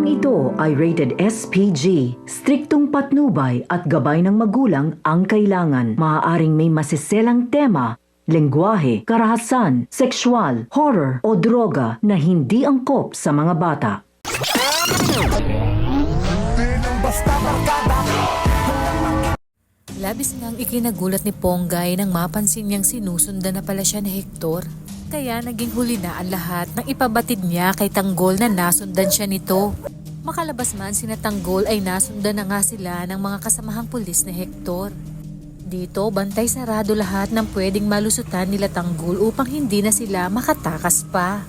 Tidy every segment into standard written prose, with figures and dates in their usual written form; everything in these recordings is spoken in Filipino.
ito ay rated SPG. Striktong patnubay at gabay ng magulang ang kailangan. Maaaring may masiselang tema, lengguwahe, karahasan, sexual, horror o droga na hindi angkop sa mga bata. Labis ngang ikinagulat ni Ponggay nang mapansin niyang sinusundan na pala siya ni Hector. Kaya naging huli na ang lahat nang ipabatid niya kay Tanggol na nasundan siya nito. Makalabas man sina Tanggol ay nasundan na nga sila ng mga kasamahang pulis ni Hector. Dito bantay sarado lahat ng pwedeng malusutan nila Tanggol upang hindi na sila makatakas pa.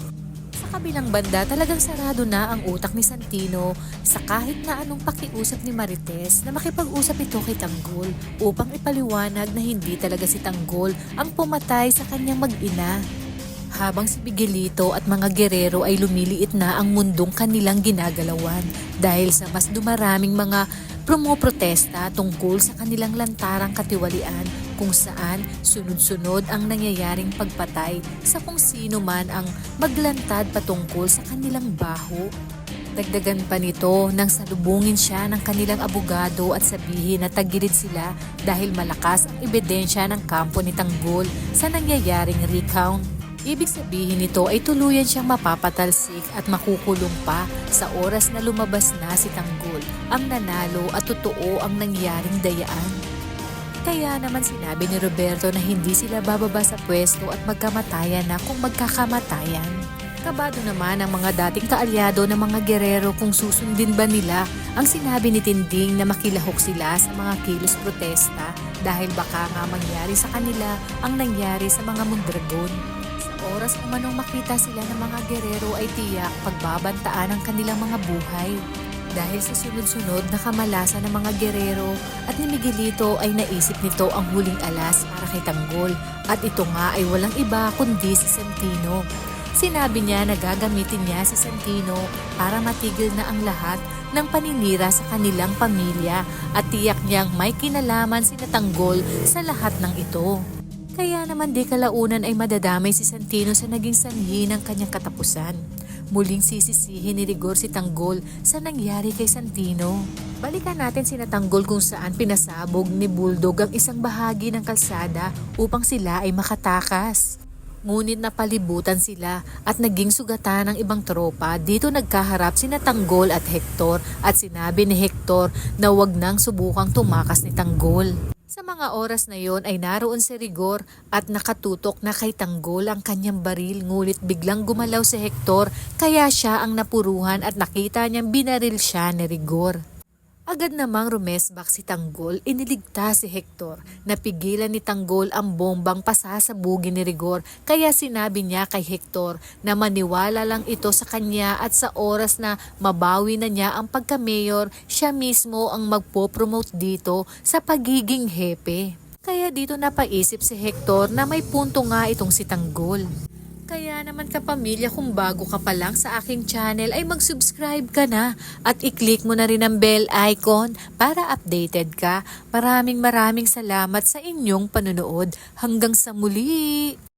Sa kabilang banda talagang sarado na ang utak ni Santino sa kahit na anong pakiusap ni Marites na makipag-usap ito kay Tanggol upang ipaliwanag na hindi talaga si Tanggol ang pumatay sa kanyang mag-ina. Habang si Miguelito at mga gerero ay lumiliit na ang mundong kanilang ginagalawan dahil sa mas dumaraming mga promoprotesta tungkol sa kanilang lantarang katiwalian kung saan sunod-sunod ang nangyayaring pagpatay sa kung sino man ang maglantad patungkol sa kanilang baho. Dagdagan pa nito nang salubungin siya ng kanilang abogado at sabihin na tagilid sila dahil malakas ang ebidensya ng kampo ni Tanggol sa nangyayaring recount. Ibig sabihin nito ay tuluyan siyang mapapatalsik at makukulong pa sa oras na lumabas na si Tanggol ang nanalo at totoo ang nangyaring dayaan. Kaya naman sinabi ni Roberto na hindi sila bababa sa pwesto at magkamatayan na kung magkakamatayan. Kabado naman ang mga dating kaalyado ng mga gerero kung susundin ba nila ang sinabi ni Tinding na makilahok sila sa mga kilos protesta dahil baka nga mangyari sa kanila ang nangyari sa mga Mondragon. Oras umanong makita sila ng mga gerero ay tiyak pagbabantaan ang kanilang mga buhay. Dahil sa sunod-sunod na kamalasan ng mga gerero at ni Miguelito ay naisip nito ang huling alas para kay Tanggol at ito nga ay walang iba kundi si Santino. Sinabi niya na gagamitin niya si Santino para matigil na ang lahat ng paninira sa kanilang pamilya at tiyak niyang may kinalaman si Tanggol sa lahat ng ito. Kaya naman di kalaunan ay madadamay si Santino sa naging sanhi ng kanyang katapusan. Muling sisisihin ni Rigor si Tanggol sa nangyari kay Santino. Balikan natin sina Tanggol kung saan pinasabog ni Bulldog ang isang bahagi ng kalsada upang sila ay makatakas. Ngunit napalibutan sila at naging sugatan ng ibang tropa. Dito nagkaharap sina Tanggol at Hector at sinabi ni Hector na wag nang subukang tumakas ni Tanggol. Sa mga oras na yon ay naroon si Rigor at nakatutok na kay Tanggol ang kanyang baril ngunit biglang gumalaw si Hector kaya siya ang napuruhan at nakita niyang binaril siya ni Rigor. Agad namang rumesbak si Tanggol, iniligtas si Hector. Napigilan ni Tanggol ang bombang pasasabugin ni Rigor kaya sinabi niya kay Hector na maniwala lang ito sa kanya at sa oras na mabawi na niya ang pagka-mayor, siya mismo ang magpo-promote dito sa pagiging hepe. Kaya dito napaisip si Hector na may punto nga itong si Tanggol. Kaya naman kapamilya, kung bago ka pa lang sa aking channel ay mag-subscribe ka na at i-click mo na rin ang bell icon para updated ka. Maraming salamat sa inyong panonood. Hanggang sa muli!